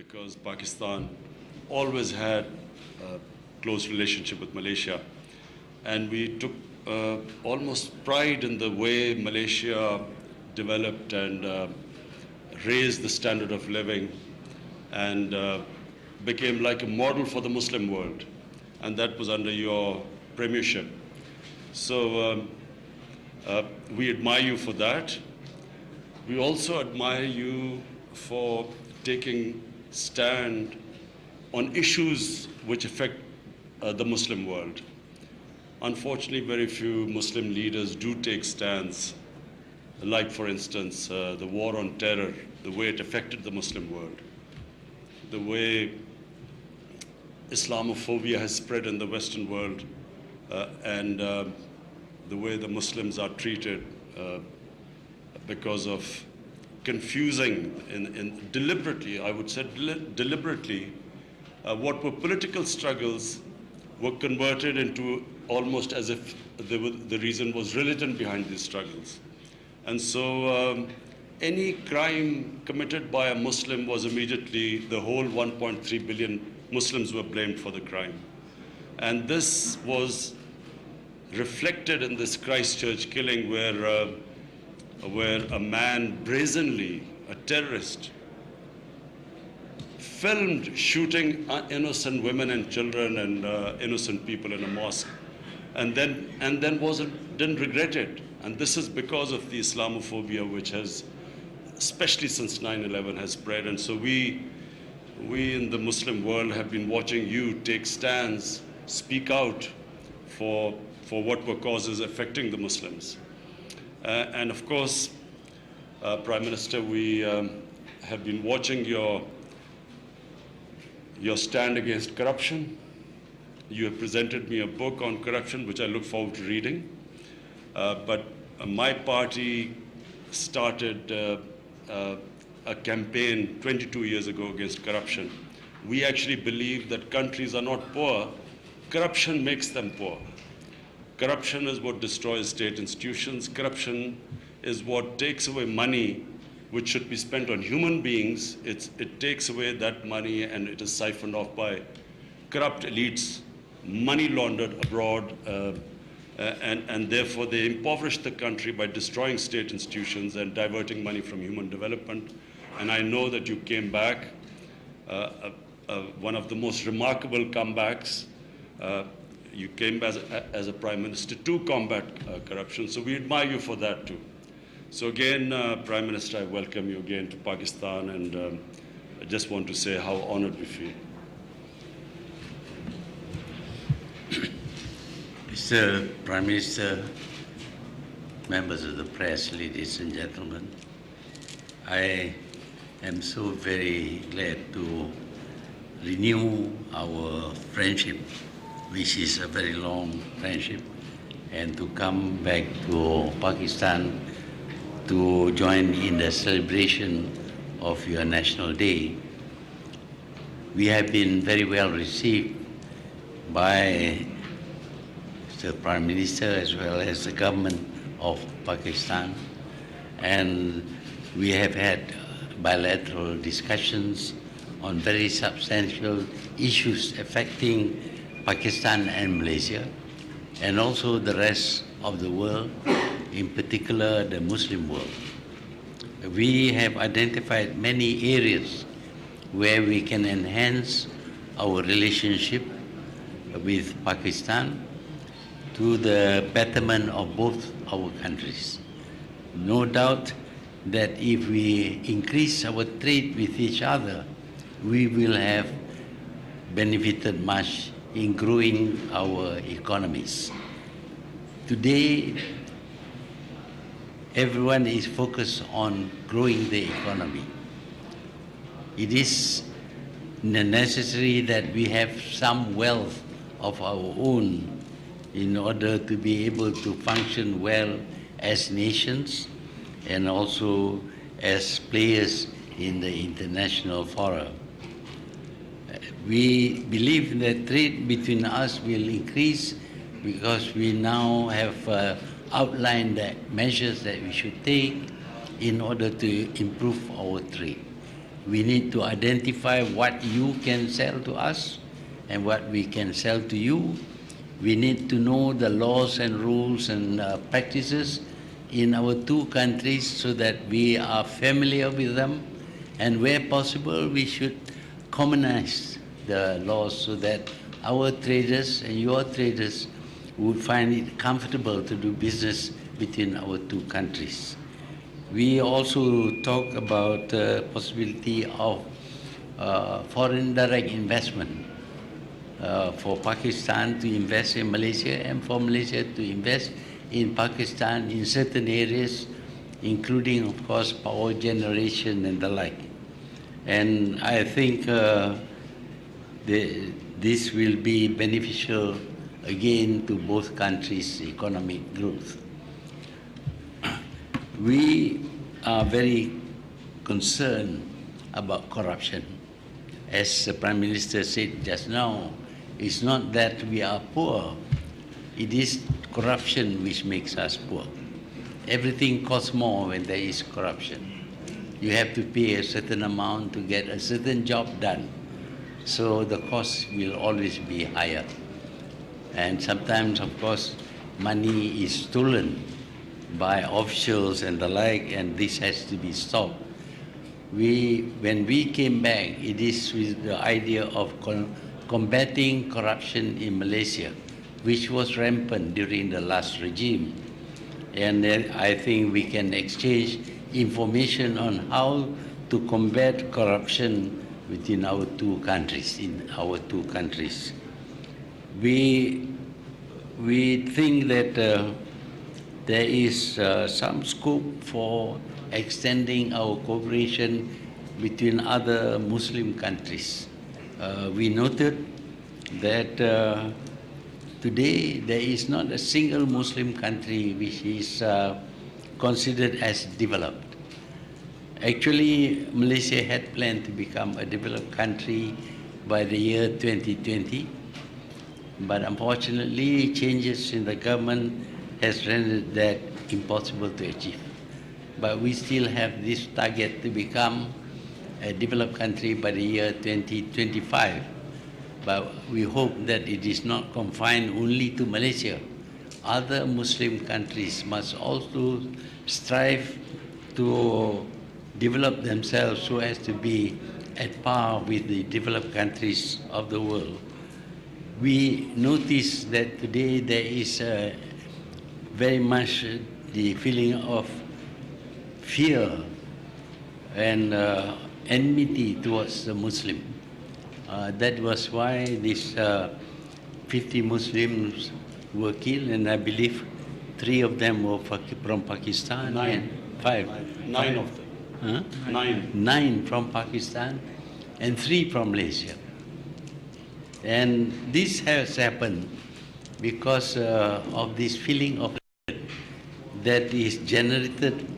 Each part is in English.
because Pakistan always had a close relationship with Malaysia. And we took almost pride in the way Malaysia developed and raised the standard of living and became like a model for the Muslim world. And that was under your premiership. So we admire you for that. We also admire you for taking stand on issues which affect the Muslim world. Unfortunately, very few Muslim leaders do take stands, like, for instance, the war on terror, the way it affected the Muslim world, the way Islamophobia has spread in the Western world, and the way the Muslims are treated because of confusing, deliberately, I would say deliberately, what were political struggles were converted into almost as if the reason was religion behind these struggles. And so any crime committed by a Muslim was immediately, the whole 1.3 billion Muslims were blamed for the crime. And this was reflected in this Christchurch killing where a man brazenly, a terrorist, filmed shooting innocent women and children and innocent people in a mosque, and then didn't regret it. And this is because of the Islamophobia which has, especially since 9/11, has spread. And so we in the Muslim world have been watching you take stands, speak out for what were causes affecting the Muslims. And of course, Prime Minister, we have been watching your stand against corruption. You have presented me a book on corruption, which I look forward to reading. But my party started a campaign 22 years ago against corruption. We actually believe that countries are not poor, corruption makes them poor. Corruption is what destroys state institutions. Corruption is what takes away money which should be spent on human beings. It takes away that money and it is siphoned off by corrupt elites, money laundered abroad, and therefore they impoverish the country by destroying state institutions and diverting money from human development. And I know that you came back, one of the most remarkable comebacks. You came as a Prime Minister to combat corruption, so we admire you for that too. So again, Prime Minister, I welcome you again to Pakistan, and I just want to say how honored we feel. Mr. Prime Minister, members of the press, ladies and gentlemen, I am so very glad to renew our friendship, which is a very long friendship, and to come back to Pakistan to join in the celebration of your National Day. We have been very well received by the Prime Minister as well as the government of Pakistan, and we have had bilateral discussions on very substantial issues affecting Pakistan and Malaysia, and also the rest of the world, in particular the Muslim world. We have identified many areas where we can enhance our relationship with Pakistan to the betterment of both our countries. No doubt that if we increase our trade with each other, we will have benefited much in growing our economies. Today, everyone is focused on growing the economy. It is necessary that we have some wealth of our own in order to be able to function well as nations and also as players in the international fora. We believe that trade between us will increase because we now have outlined the measures that we should take in order to improve our trade. We need to identify what you can sell to us and what we can sell to you. We need to know the laws and rules and practices in our two countries so that we are familiar with them. And where possible, we should commonize the laws so that our traders and your traders would find it comfortable to do business between our two countries. We also talk about the possibility of foreign direct investment for Pakistan to invest in Malaysia and for Malaysia to invest in Pakistan in certain areas, including, of course, power generation and the like. And I think this will be beneficial again to both countries' economic growth. We are very concerned about corruption. As the Prime Minister said just now, it's not that we are poor, it is corruption which makes us poor. Everything costs more when there is corruption. You have to pay a certain amount to get a certain job done, so the cost will always be higher. And sometimes, of course, money is stolen by officials and the like, and this has to be stopped. When we came back, it is with the idea of combating corruption in Malaysia, which was rampant during the last regime. And then I think we can exchange information on how to combat corruption within our two countries, in our two countries. We think that there is some scope for extending our cooperation between other Muslim countries. We noted that today there is not a single Muslim country which is considered as developed. Actually, Malaysia had planned to become a developed country by the year 2020, but unfortunately changes in the government has rendered that impossible to achieve. But we still have this target to become a developed country by the year 2025. But we hope that it is not confined only to Malaysia. Other Muslim countries must also strive to develop themselves so as to be at par with the developed countries of the world. We notice that today there is very much the feeling of fear and enmity towards the Muslim. That was why these 50 Muslims were killed, and I believe 3 of them were from Pakistan. 9. And 5. 9 of them. Huh? 9. 9 from Pakistan and 3 from Malaysia. And this has happened because of this feeling of that is generated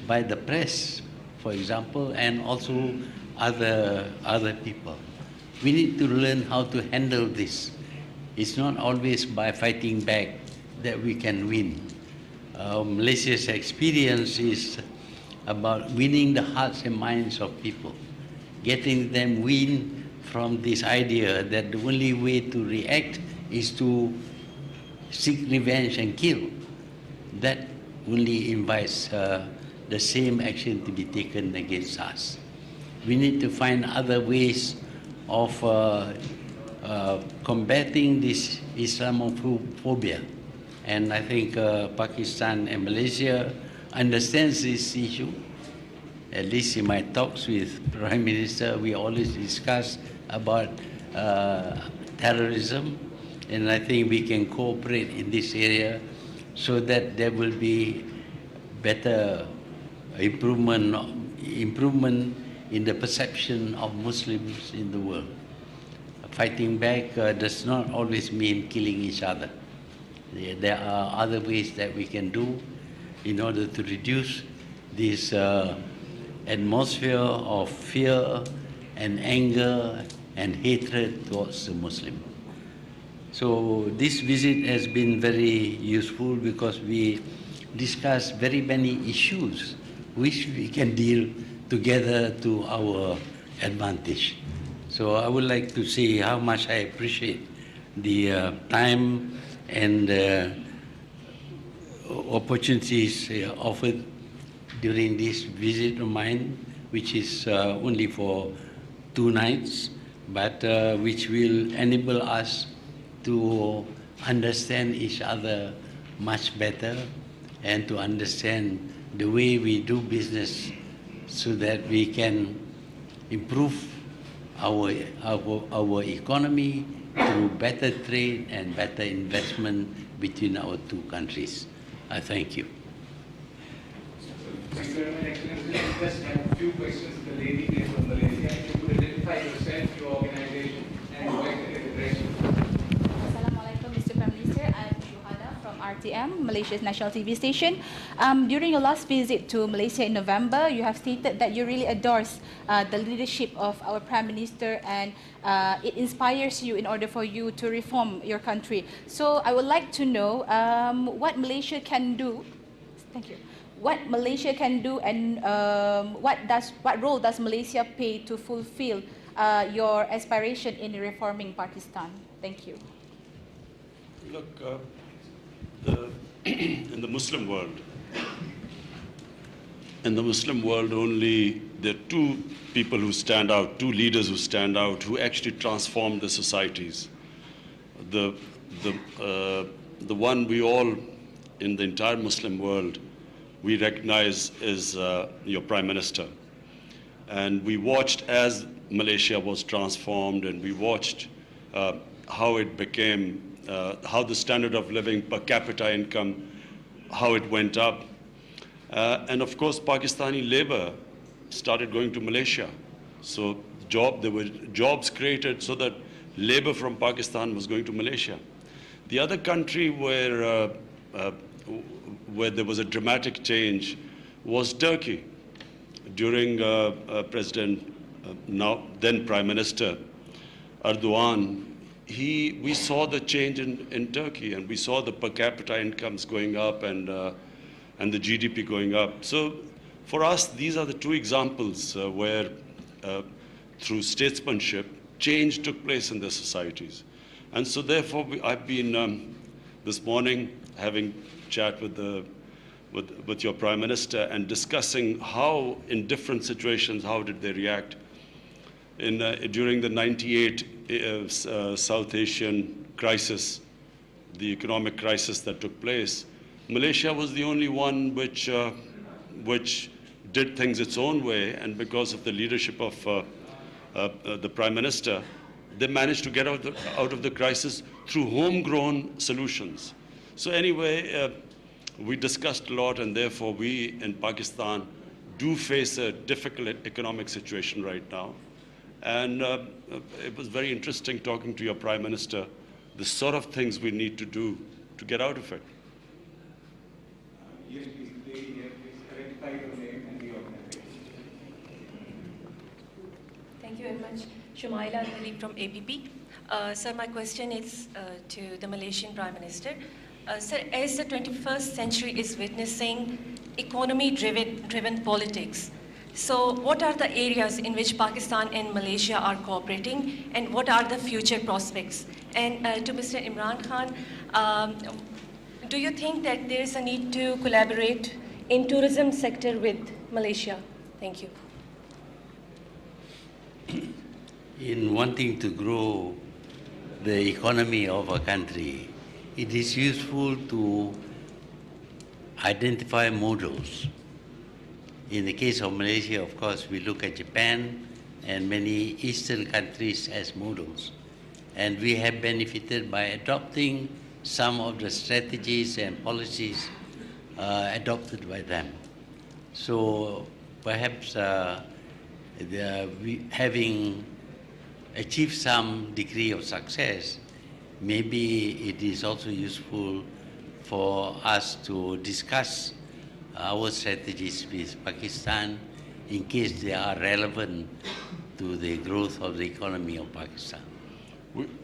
by the press, for example, and also other people. We need to learn how to handle this. It's not always by fighting back that we can win. Malaysia's experience is about winning the hearts and minds of people, getting them win from this idea that the only way to react is to seek revenge and kill. That only invites the same action to be taken against us. We need to find other ways of combating this Islamophobia. And I think Pakistan and Malaysia understands this issue. At least in my talks with Prime Minister, we always discuss about terrorism, and I think we can cooperate in this area so that there will be better improvement in the perception of Muslims in the world. Fighting back does not always mean killing each other. There are other ways that we can do in order to reduce this atmosphere of fear and anger and hatred towards the Muslim. So this visit has been very useful because we discussed very many issues which we can deal together to our advantage. So I would like to say how much I appreciate the time and opportunities offered during this visit of mine, which is only for 2 nights, but which will enable us to understand each other much better and to understand the way we do business so that we can improve our economy through better trade and better investment between our two countries. I thank you. Thank you very much, Excellency. I just have a few questions. The lady here from Malaysia. If you could identify yourself, your organization, and why the address. Assalamualaikum, Mr. Prime Minister. I'm Shuhada from RTM, Malaysia's national TV station. During your last visit to Malaysia in November, you have stated that you really adores the leadership of our Prime Minister and it inspires you in order for you to reform your country. So I would like to know what Malaysia can do. Thank you. What Malaysia can do and what role does Malaysia play to fulfill your aspiration in reforming Pakistan? Thank you. Look, in the Muslim world, only there are two people who stand out, two leaders who stand out, who actually transform the societies. The one we all in the entire Muslim world we recognize is your Prime Minister. And we watched as Malaysia was transformed, and we watched how it became, how the standard of living per capita income, how it went up. And of course, Pakistani labor started going to Malaysia. So there were jobs created so that labor from Pakistan was going to Malaysia. The other country where there was a dramatic change was Turkey. During then Prime Minister Erdogan, we saw the change in Turkey, and we saw the per capita incomes going up and the GDP going up. So for us, these are the two examples where through statesmanship, change took place in their societies. And so therefore, I've been this morning having chat with your Prime Minister and discussing how, in different situations, how did they react. During the '98 South Asian crisis, the economic crisis that took place, Malaysia was the only one which did things its own way, and because of the leadership of the Prime Minister, they managed to get out of the crisis through homegrown solutions. So anyway, we discussed a lot, and therefore we in Pakistan do face a difficult economic situation right now. And it was very interesting talking to your Prime Minister, the sort of things we need to do to get out of it. Yes, please, please identify your name and the organization. Thank you very much. Shumaila Ali from APP. Sir, my question is to the Malaysian Prime Minister. Sir, as the 21st century is witnessing economy-driven politics, so what are the areas in which Pakistan and Malaysia are cooperating, and what are the future prospects? And to Mr. Imran Khan, do you think that there is a need to collaborate in tourism sector with Malaysia? Thank you. In wanting to grow the economy of a country, it is useful to identify models. In the case of Malaysia, of course, we look at Japan and many Eastern countries as models. And we have benefited by adopting some of the strategies and policies adopted by them. So perhaps having achieved some degree of success, maybe it is also useful for us to discuss our strategies with Pakistan in case they are relevant to the growth of the economy of Pakistan.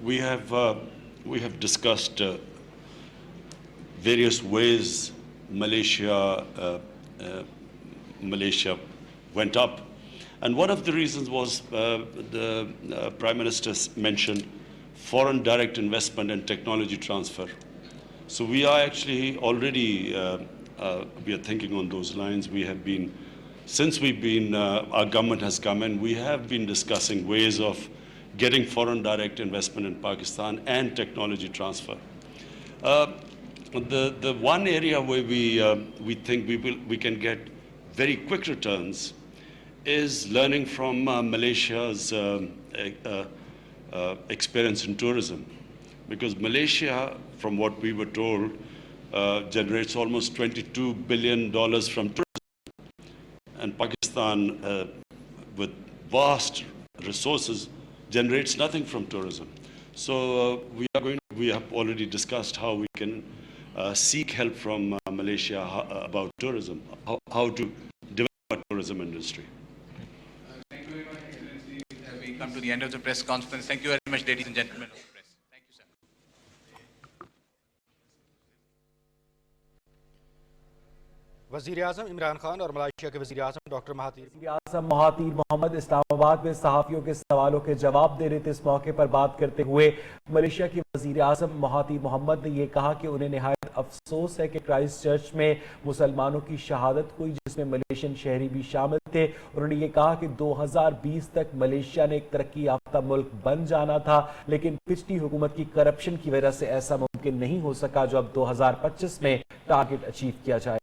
We have discussed various ways Malaysia went up And one of the reasons was the Prime Minister mentioned foreign direct investment and technology transfer. So we are actually already we are thinking on those lines. We have been, since we've been, our government has come in, we have been discussing ways of getting foreign direct investment in Pakistan and technology transfer. The one area where we think we can get very quick returns is learning from Malaysia's experience in tourism, because Malaysia, from what we were told, generates almost $22 billion from tourism, and Pakistan, with vast resources, generates nothing from tourism. So we have already discussed how we can seek help from Malaysia about tourism, how to develop a tourism industry. Thank you very much, Excellency. We come to the end of the press conference. Thank you very much, ladies and gentlemen of the press. Thank you, sir. वज़ीर आज़म इमरान खान और Malaysia के वज़ीर आज़म doctor आज़म Mahathir Mohammad Islamabad में सहाफ़ियों के सवालों के जवाब दे रहे थे। इस मौके पर बात करते हुए मलेशिया के वज़ीर आज़म महातीर मोहम्मद ने यह कहा कि उन्हें निहायत अफसोस है कि क्राइस्ट चर्च में मुसलमानों की शहादत हुई, जिसमें मलेशियन शहरी भी शामिल थे। उन्होंने ये कहा कि 2020 तक मलेशिया ने एक तरक्की याफ्ता मुल्क बन जाना था, लेकिन पिछली हुकूमत की करप्शन की वजह से ऐसा मुमकिन नहीं हो सका, जो अब 2025 में टारगेट अचीव किया जाए।